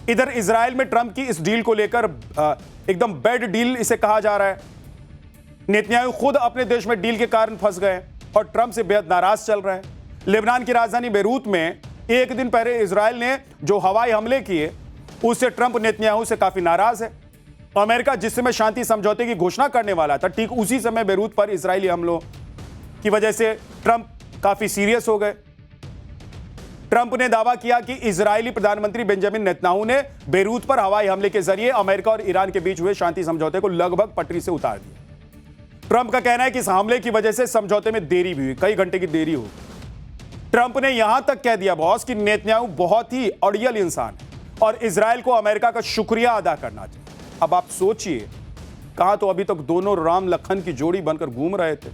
इधर इजराइल में ट्रंप की इस डील को लेकर एकदम बैड डील इसे कहा जा रहा है। नेतन्याहू खुद अपने देश में डील के कारण फंस गए और ट्रंप से बेहद नाराज चल रहे हैं। लेबनान की राजधानी बेरूत में एक दिन पहले इजराइल ने जो हवाई हमले किए उससे ट्रंप नेतन्याहू से काफी नाराज है। अमेरिका जिस समय शांति समझौते की घोषणा करने वाला था, ठीक उसी समय बेरूत पर इजरायली हमलों की वजह से ट्रंप काफी सीरियस हो गए। ट्रंप ने दावा किया कि इजरायली प्रधानमंत्री बेंजामिन नेतन्याहू ने बेरूत पर हवाई हमले के जरिए अमेरिका और ईरान के बीच हुए शांति समझौते को लगभग पटरी से उतार दिया। ट्रंप का कहना है कि इस हमले की वजह से समझौते में देरी भी हुई, कई घंटे की देरी हो। ट्रंप ने यहां तक कह दिया बॉस कि नेतन्याहू बहुत ही अड़ियल इंसान है और इजरायल को अमेरिका का शुक्रिया अदा करना चाहिए। अब आप सोचिए, कहा तो अभी तक दोनों राम लखन की जोड़ी बनकर घूम रहे थे,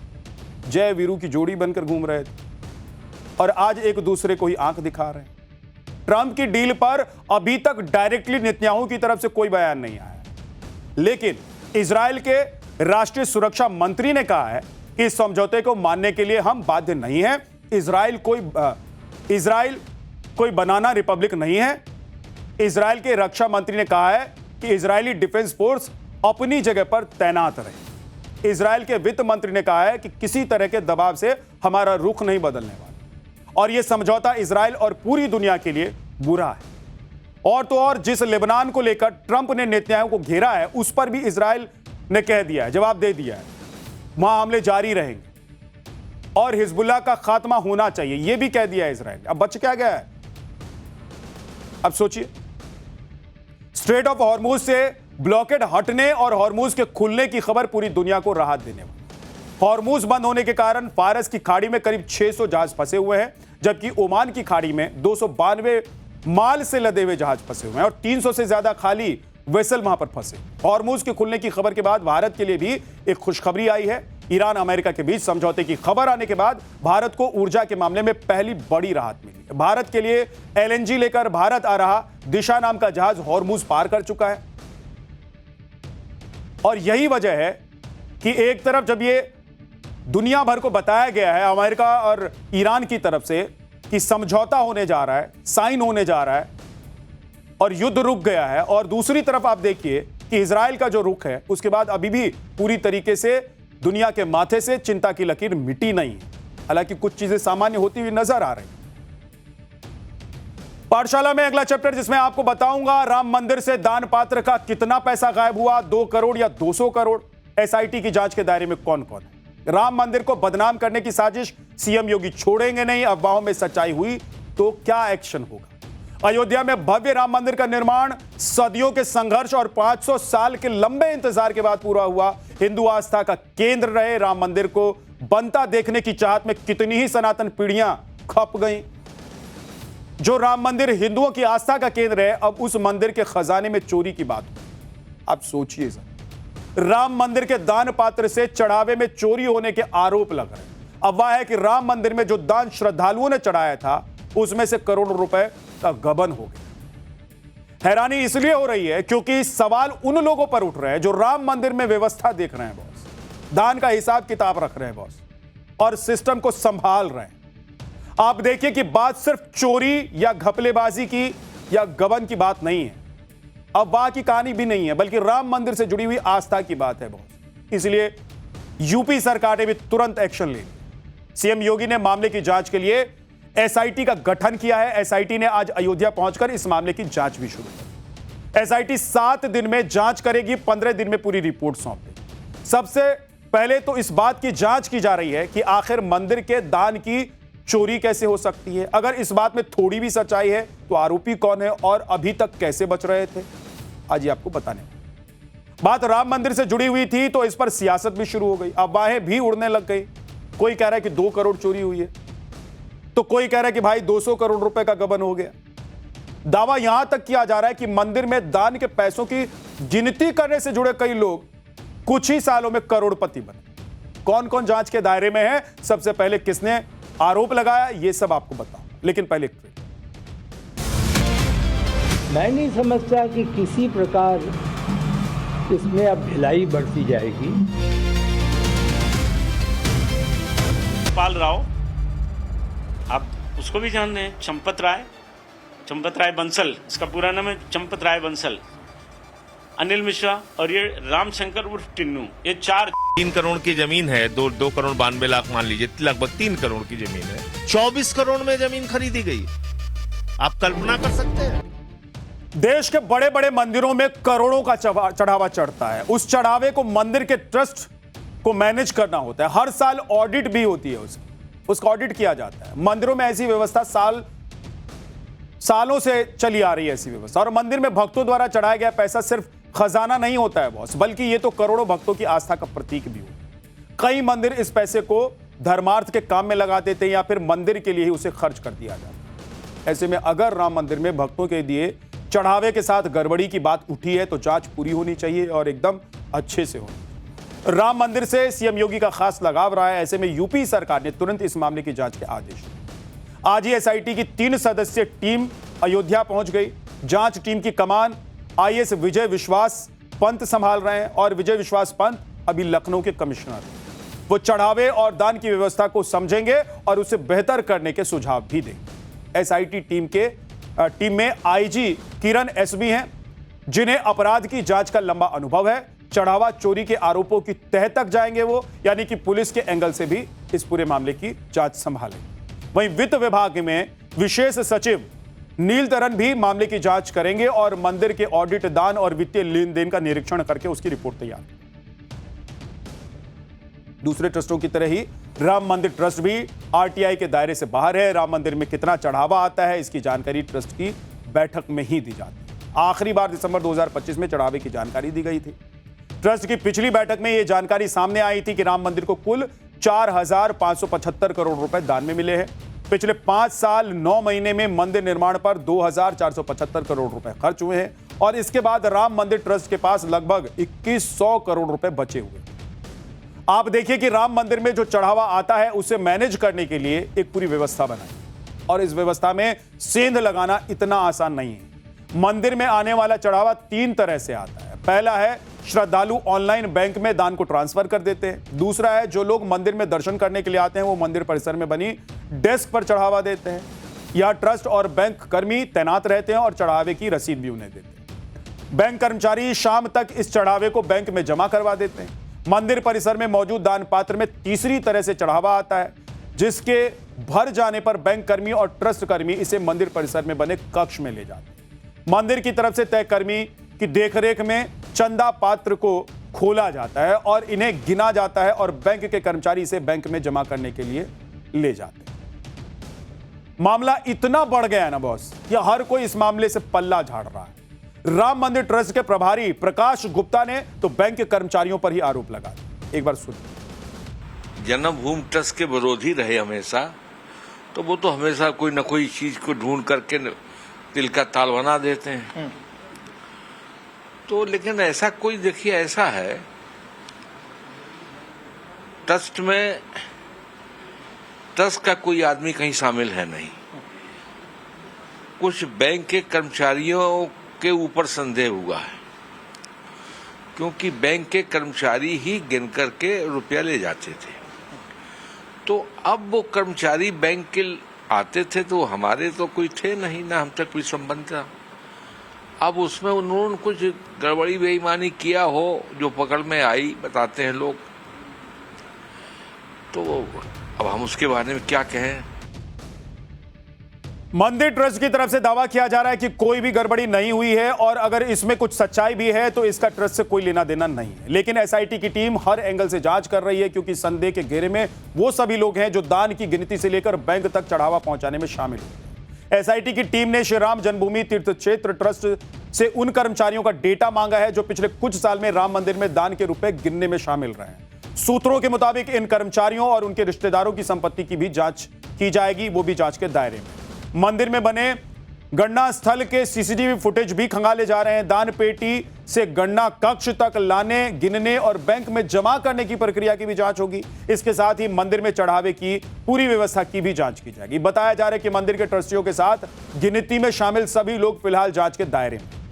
जय वीरू की जोड़ी बनकर घूम रहे थे, और आज एक दूसरे को ही आंख दिखा रहे हैं। ट्रंप की डील पर अभी तक डायरेक्टली नेतन्याहू की तरफ से कोई बयान नहीं आया, लेकिन इजरायल के राष्ट्रीय सुरक्षा मंत्री ने कहा है कि इस समझौते को मानने के लिए हम बाध्य नहीं हैं। इजरायल कोई बनाना रिपब्लिक नहीं है। इजरायल के रक्षा मंत्री ने कहा है कि इजरायली डिफेंस फोर्स अपनी जगह पर तैनात रहे। इजरायल के वित्त मंत्री ने कहा है कि किसी तरह के दबाव से हमारा रुख नहीं बदलने वाला और यह समझौता इजरायल और पूरी दुनिया के लिए बुरा है। और तो और जिस लेबनान को लेकर ट्रंप ने नेतन्याहू को घेरा है, उस पर भी इजरायल ने कह दिया है, जवाब दे दिया है, वहां हमले जारी रहेंगे और हिजबुल्लाह का खात्मा होना चाहिए, यह भी कह दिया है इजरायल। अब बच क्या गया है? अब सोचिए, स्ट्रेट ऑफ हॉर्मुज से ब्लॉकेड हटने और हॉर्मुज के खुलने की खबर पूरी दुनिया को राहत देने वाली। हॉर्मुज बंद होने के कारण फारस की खाड़ी में करीब 600 जहाज फंसे हुए हैं, जबकि ओमान की खाड़ी में 292 माल से लदे हुए जहाज फंसे हुए हैं और 300 से ज्यादा खाली वेसल वहां पर फंसे। हॉर्मुज के खुलने की खबर के बाद भारत के लिए भी एक खुशखबरी आई है। ईरान अमेरिका के बीच समझौते की खबर आने के बाद भारत को ऊर्जा के मामले में पहली बड़ी राहत मिली। भारत के लिए एलएनजी लेकर भारत आ रहा दिशा नाम का जहाज हॉर्मुज पार कर चुका है और यही वजह है कि एक तरफ जब ये दुनिया भर को बताया गया है अमेरिका और ईरान की तरफ से कि समझौता होने जा रहा है, साइन होने जा रहा है और युद्ध रुक गया है, और दूसरी तरफ आप देखिए कि इजराइल का जो रुख है उसके बाद अभी भी पूरी तरीके से दुनिया के माथे से चिंता की लकीर मिटी नहीं है। हालांकि कुछ चीजें सामान्य होती हुई नजर आ रही। पाठशाला में अगला चैप्टर जिसमें आपको बताऊंगा राम मंदिर से दान पात्र का कितना पैसा गायब हुआ, 2 करोड़ या 200 करोड़। एसआईटी की जांच के दायरे में कौन कौन है। राम मंदिर को बदनाम करने की साजिश सीएम योगी छोड़ेंगे नहीं, अफवाहों में सच्चाई हुई तो क्या एक्शन होगा। अयोध्या में भव्य राम मंदिर का निर्माण सदियों के संघर्ष और 500 साल के लंबे इंतजार के बाद पूरा हुआ। हिंदू आस्था का केंद्र रहे राम मंदिर को बनता देखने की चाहत में कितनी ही सनातन पीढ़ियां खप गईं। जो राम मंदिर हिंदुओं की आस्था का केंद्र है, अब उस मंदिर के खजाने में चोरी की बात हो। आप सोचिए सर, राम मंदिर के दान पात्र से चढ़ावे में चोरी होने के आरोप लग रहे हैं। अफवाह है कि राम मंदिर में जो दान श्रद्धालुओं ने चढ़ाया था उसमें से करोड़ों रुपए का गबन हो गया। हैरानी इसलिए हो रही है क्योंकि सवाल उन लोगों पर उठ रहे हैं जो राम मंदिर में व्यवस्था देख रहे हैं बॉस, दान का हिसाब किताब रख रहे हैं बॉस और सिस्टम को संभाल रहे हैं। आप देखिए कि बात सिर्फ चोरी या घपलेबाजी की या गबन की बात नहीं है, अफवाह की कहानी भी नहीं है, बल्कि राम मंदिर से जुड़ी हुई आस्था की बात है बॉस। इसलिए यूपी सरकार ने भी तुरंत एक्शन ले लिया। सीएम योगी ने मामले की जांच के लिए एसआईटी का गठन किया है। एसआईटी ने आज अयोध्या पहुंचकर इस मामले की जांच भी शुरू की। एसआईटी 7 दिन में जांच करेगी, 15 दिन में पूरी रिपोर्ट सौंपेगी। सबसे पहले तो इस बात की जांच की जा रही है कि आखिर मंदिर के दान की चोरी कैसे हो सकती है। अगर इस बात में थोड़ी भी सच्चाई है तो आरोपी कौन है और अभी तक कैसे बच रहे थे, आज ये आपको बताने। बात राम मंदिर से जुड़ी हुई थी तो इस पर सियासत भी शुरू हो गई, अफवाहें भी उड़ने लग गई। कोई कह रहा है कि 2 करोड़ चोरी हुई है, तो कोई कह रहा है कि भाई 200 करोड़ रुपए का गबन हो गया। दावा यहां तक किया जा रहा है कि मंदिर में दान के पैसों की गिनती करने से जुड़े कई लोग कुछ ही सालों में करोड़पति बने। कौन कौन जांच के दायरे में है, सबसे पहले किसने आरोप लगाया, यह सब आपको बताऊं, लेकिन पहले मैं नहीं समझता कि किसी प्रकार इसमें अब ढिलाई बढ़ती जाएगी। पाल राव, आप उसको भी जानते हैं, चंपत राय बंसल, इसका पूरा नाम है चंपत राय बंसल, अनिल मिश्रा और ये रामशंकर उर्फ टिन्नू, ये 3 करोड़ की जमीन है, 2 करोड़ 92 लाख मान लीजिए, लगभग 3 करोड़ की जमीन है। 24 करोड़ में जमीन खरीदी गई। आप कल्पना कर सकते हैं? देश के बड़े बड़े मंदिरों में करोड़ों का चढ़ावा चढ़ता है। उस चढ़ावे को मंदिर के ट्रस्ट को मैनेज करना होता है। हर साल ऑडिट भी होती है, उसका ऑडिट किया जाता है। मंदिरों में ऐसी व्यवस्था सालों से चली आ रही है ऐसी व्यवस्था। और मंदिर में भक्तों द्वारा चढ़ाया गया पैसा सिर्फ खजाना नहीं होता है बॉस, बल्कि ये तो करोड़ों भक्तों की आस्था का प्रतीक भी होता है। कई मंदिर इस पैसे को धर्मार्थ के काम में लगा देते हैं या फिर मंदिर के लिए ही उसे खर्च कर दिया जाता है। ऐसे में अगर राम मंदिर में भक्तों के दिए चढ़ावे के साथ गड़बड़ी की बात उठी है तो जांच पूरी होनी चाहिए और एकदम अच्छे से होनी। राम मंदिर से सीएम योगी का खास लगाव रहा है। ऐसे में यूपी सरकार ने तुरंत इस मामले की जांच के आदेश दिए। आज ही एसआईटी की 3 सदस्यीय टीम अयोध्या पहुंच गई। जांच टीम की कमान आईएएस विजय विश्वास पंत संभाल रहे हैं और विजय विश्वास पंत अभी लखनऊ के कमिश्नर हैं। वो चढ़ावे और दान की व्यवस्था को समझेंगे और उसे बेहतर करने के सुझाव भी देंगे। एसआईटी टीम में आईजी किरण एसबी हैं, जिन्हें अपराध की जांच का लंबा अनुभव है। चढ़ावा चोरी के आरोपों की तह तक जाएंगे वो, यानी कि पुलिस के एंगल से भी इस पूरे मामले की जांच संभालेंगे। वहीं वित्त विभाग में विशेष सचिव नील तरन भी मामले की जांच करेंगे और मंदिर के ऑडिट, दान और वित्तीय लेन देन का निरीक्षण करके उसकी रिपोर्ट तैयार करेंगे। दूसरे ट्रस्टों की तरह ही राम मंदिर ट्रस्ट भी आरटीआई के दायरे से बाहर है। राम मंदिर में कितना चढ़ावा आता है इसकी जानकारी ट्रस्ट की बैठक में ही दी जाती है। आखिरी बार दिसंबर 2025 में चढ़ावे की जानकारी दी गई थी। ट्रस्ट की पिछली बैठक में यह जानकारी सामने आई थी कि राम मंदिर को कुल 4,575 करोड़ रुपए दान में मिले हैं। पिछले 5 साल 9 महीने में मंदिर निर्माण पर 2,475 करोड़ रुपए खर्च हुए हैं और इसके बाद राम मंदिर ट्रस्ट के पास लगभग 2,100 करोड़ रुपए बचे हुए। आप देखिए कि राम मंदिर में जो चढ़ावा आता है उसे मैनेज करने के लिए एक पूरी व्यवस्था बनाई और इस व्यवस्था में सेंध लगाना इतना आसान नहीं है। मंदिर में आने वाला चढ़ावा 3 तरह से आता है। पहला है श्रद्धालु ऑनलाइन बैंक में दान को ट्रांसफर कर देते हैं। दूसरा है जो लोग मंदिर में दर्शन करने के लिए आते हैं वो मंदिर परिसर में बनी डेस्क पर चढ़ावा देते हैं। यह ट्रस्ट और बैंक कर्मी तैनात रहते हैं और चढ़ावे की रसीद भी उन्हें देते हैं। बैंक कर्मचारी शाम तक इस चढ़ावे को बैंक में जमा करवा देते हैं। मंदिर परिसर में मौजूद दान पात्र में तीसरी तरह से चढ़ावा आता है, जिसके भर जाने पर बैंक कर्मी और ट्रस्ट कर्मी इसे मंदिर परिसर में बने कक्ष में ले जाते हैं। मंदिर की तरफ से तय कर्मी की देखरेख में चंदा पात्र को खोला जाता है और इन्हें गिना जाता है और बैंक के कर्मचारी इसे बैंक में जमा करने के लिए ले जाते हैं। मामला इतना बढ़ गया है ना बॉस, या हर कोई इस मामले से पल्ला झाड़ रहा है। राम मंदिर ट्रस्ट के प्रभारी प्रकाश गुप्ता ने तो बैंक के कर्मचारियों पर ही आरोप लगाया। एक बार सुनिए। जन्मभूमि ट्रस्ट के विरोधी रहे हमेशा, तो वो तो हमेशा कोई न कोई चीज को ढूंढ करके दिल का ताल बना देते हैं। तो लेकिन ऐसा कोई, देखिए ऐसा है, ट्रस्ट में ट्रस्ट का कोई आदमी कहीं शामिल है नहीं। कुछ बैंक के कर्मचारियों के ऊपर संदेह हुआ है, क्योंकि बैंक के कर्मचारी ही गिन करके रुपया ले जाते थे। तो अब वो कर्मचारी बैंक के आते थे तो हमारे तो कोई थे नहीं, ना हम तक कोई संबंध था। अब उसमें उन्होंने कुछ गड़बड़ी बेईमानी किया हो जो पकड़ में आई, बताते हैं लोग। तो अब हम उसके बारे में क्या कहें। मंदिर ट्रस्ट की तरफ से दावा किया जा रहा है कि कोई भी गड़बड़ी नहीं हुई है और अगर इसमें कुछ सच्चाई भी है तो इसका ट्रस्ट से कोई लेना देना नहीं है। लेकिन एसआईटी की टीम हर एंगल से जांच कर रही है, क्योंकि संदेह के घेरे में वो सभी लोग हैं जो दान की गिनती से लेकर बैंक तक चढ़ावा पहुंचाने में शामिल हुए। एसआईटी की टीम ने श्री राम जन्मभूमि तीर्थ क्षेत्र ट्रस्ट से उन कर्मचारियों का डेटा मांगा है जो पिछले कुछ साल में राम मंदिर में दान के रुपए गिनने में शामिल रहे हैं। सूत्रों के मुताबिक इन कर्मचारियों और उनके रिश्तेदारों की संपत्ति की भी जांच की जाएगी, वो भी जांच के दायरे में। मंदिर में बने गणना स्थल के सीसीटीवी फुटेज भी खंगाले जा रहे हैं। दान पेटी से गणना कक्ष तक लाने, गिनने और बैंक में जमा करने की प्रक्रिया की भी जांच होगी। इसके साथ ही मंदिर में चढ़ावे की पूरी व्यवस्था की भी जांच की जाएगी। बताया जा रहा है कि मंदिर के ट्रस्टियों के साथ गिनती में शामिल सभी लोग फिलहाल जांच के दायरे में।